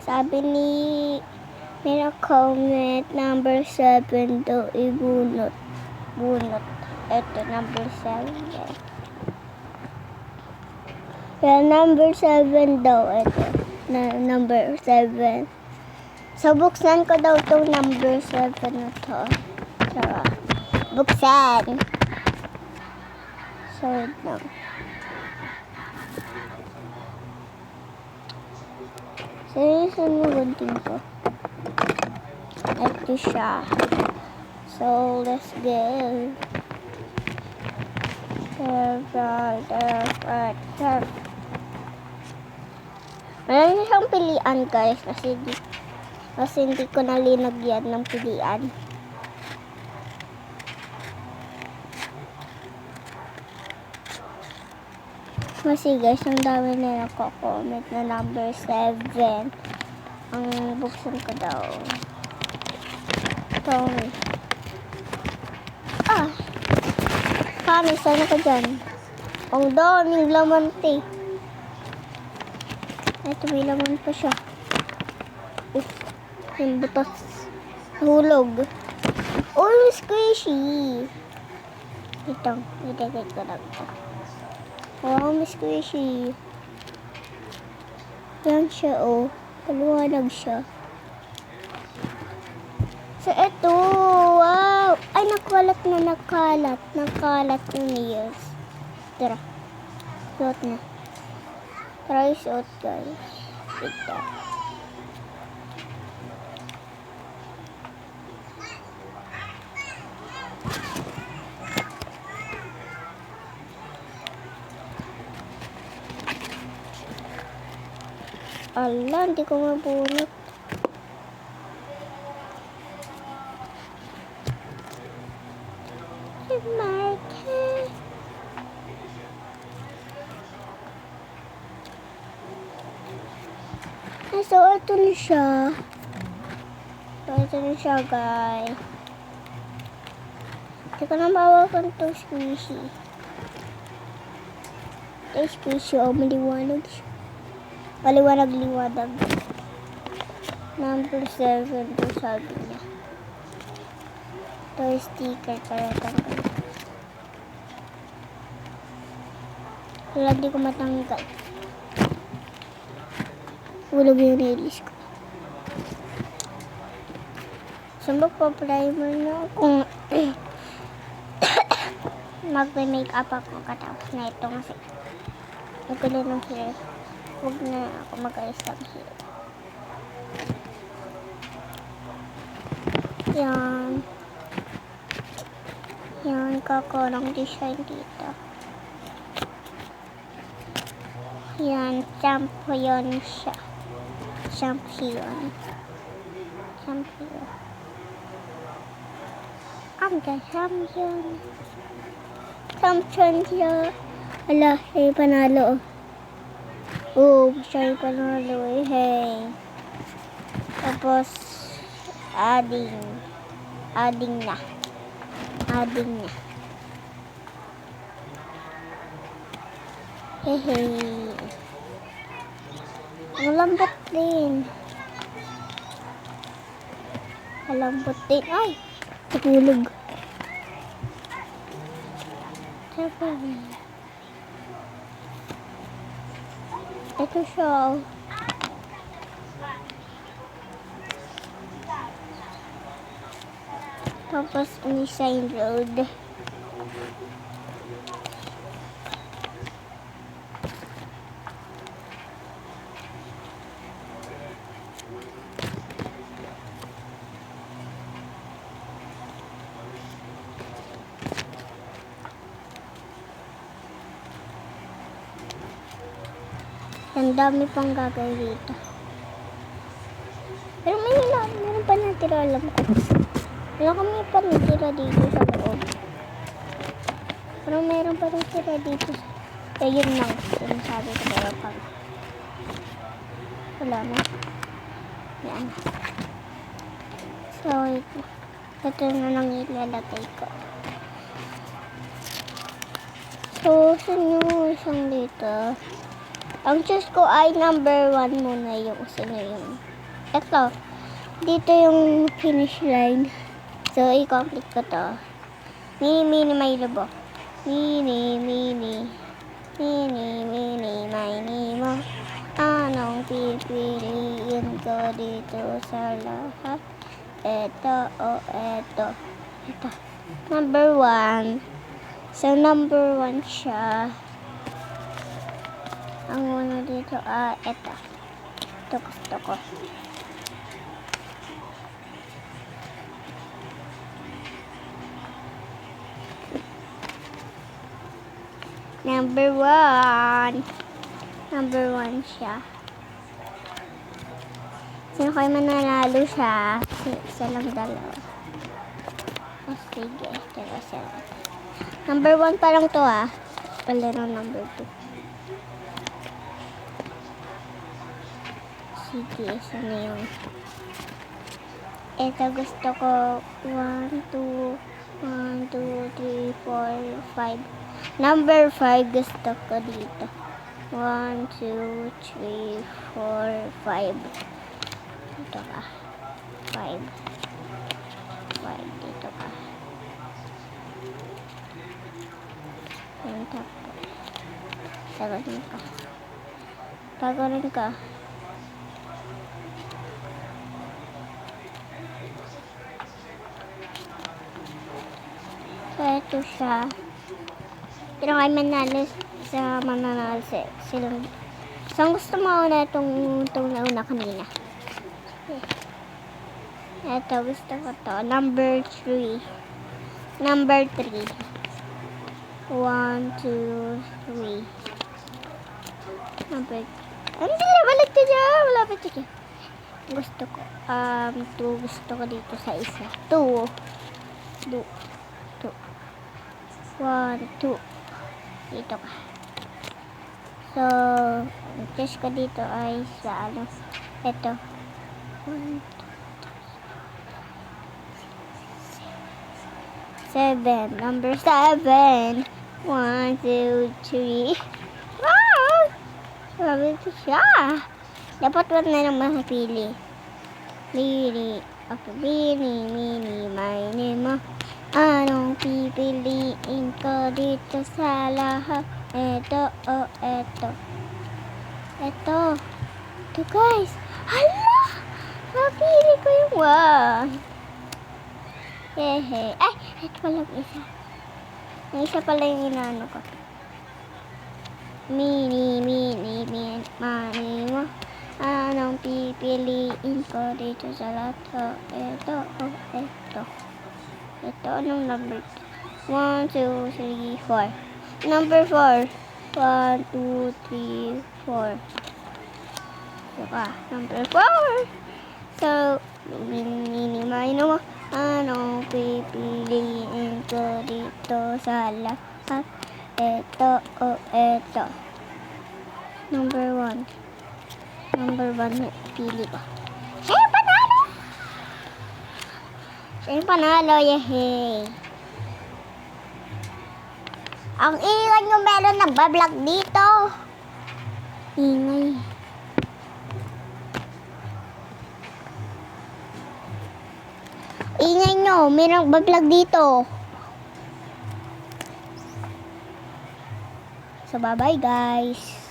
Sabi ni comment number 7 daw ibunot. Ito, number 7. Kaya number 7 daw. Ito, number 7. So, buksan ko daw itong number 7 na to. So, buksan. So, wait lang. Seryoso mo gunting ko. Ito siya. So, let's go. Meron siyang pilian, guys. Kasi hindi ko nalinagyan ng pilian. Kasi guys, ang dami na nako-comment na number 7. Ang buksan ko daw. Ito. Kami, sana ka dyan. Ang daming laman, te. Ito, may laman pa siya. Yung butas. Hulog. Oh, squishy. Ito, idagay ko lang ito. Wow, may squishy. Yan siya, oh. Paliwanag siya. So, ito. Wow. Ay, nakalat na. Nakalat yung nails. Tara. Suot na. Try suot, guys. Ito. Ala, hindi ko mabunot. Market. So, ito na siya. Guys. Hindi ko na mawakan itong squishy. Ito squishy. Oh, maliwanag siya. Maliwanag-liwanag. Number 7 to sabi niya. Ito sticker para tanggal. Wala, di ko matanggal. Hulog yung nails ko. So, magpa-primer na kung mag-makeup ako katapos na ito kasi nagulo ng hair. Huwag na ako mag-ayos ng hair. Yan, kakorang design dito. Yan, champion siya. Champion. I'm the champion. Champion siya. Ala, panalo. Oh, siya yung panalo eh. Hey. Tapos, adding na. Hehe. Ang lambot din. Ay, tulog. Ito siya. Tapos, Nissan Road. Ang dami pang gagawin dito. Pero meron pa natira, alam ko. Wala kami pa natira dito sa loob. Pero meron pa natira dito. Yun lang. Sinasabi ko ba pag wala na. Yan. So, ito na lang ilalagay ko. So, saan yung isang dito? Ang choose ko ay number 1 muna yung isa na yung Ito. Dito yung finish line. So, i-complete ko to. Mini, mini, may lubok. Mini, mini. Mini, mini, mini mo. Anong pipiliin ko dito sa lahat? Ito o ito. Ito. Number 1. So, number 1 siya. Ang una dito, ito. Ito gusto ko. Number 1. Number 1 siya. Sino kayo mananalo siya? Isa lang dalawa. Sige. Dalawa sila. Number 1 parang to Palaro number 2. Sige. Isa na yun. Ito gusto ko. 1, 2, 1, 2, 3, 4, 5. Number 5 gusto ko dito. 1, 2, 3, 4, 5. Dito ka. 5. 5 dito ka. Yan tapos. Tagonin ka. Tagonin ka. So, ito siya. Pero kay manalo sa mananalo silang. Saan gusto mo na itong nauna kanina? Ito gusto ko to. Number 3. Number 3. 1, 2, 3. Number 3. Hindi na balik ka dyan. Wala pa dyan. Gusto ko. 2 gusto ko dito sa isa. 2. 2. 1, 2. Dito ka. So, ang test ko dito ay sa ito. 1, 7. Number 7. 1, 2, 3. Wow! Sabi ko siya. Dapat wag na lang makapili. Mini. Okay, mini, mini, mini mo. Anong pipiliin ko dito sa lahat? Ito o ito. Ito. Ito guys. Hala! Napili ko yung 1. Hehe. Ay! Ito pala yung isa. Yung isa pala yung inaano ko. Mini, mini, mini, mani mo. Anong pipiliin ko dito sa lahat? Ito o ito. Ito, anong number? 1, 2, 3, 4. Number 4. 1, 2, 3, 4. Diba? Number 4. So, minimay mo. Anong pipiliin ko dito sa lahat? Ito o ito. Number 1. Number 1 pili ko. Hey, panalo! Siya yung panalo, yehey. Ang ingay nyo meron nagbablog dito. Ingay. Ingay nyo, meron nagbablog dito. So, bye-bye guys.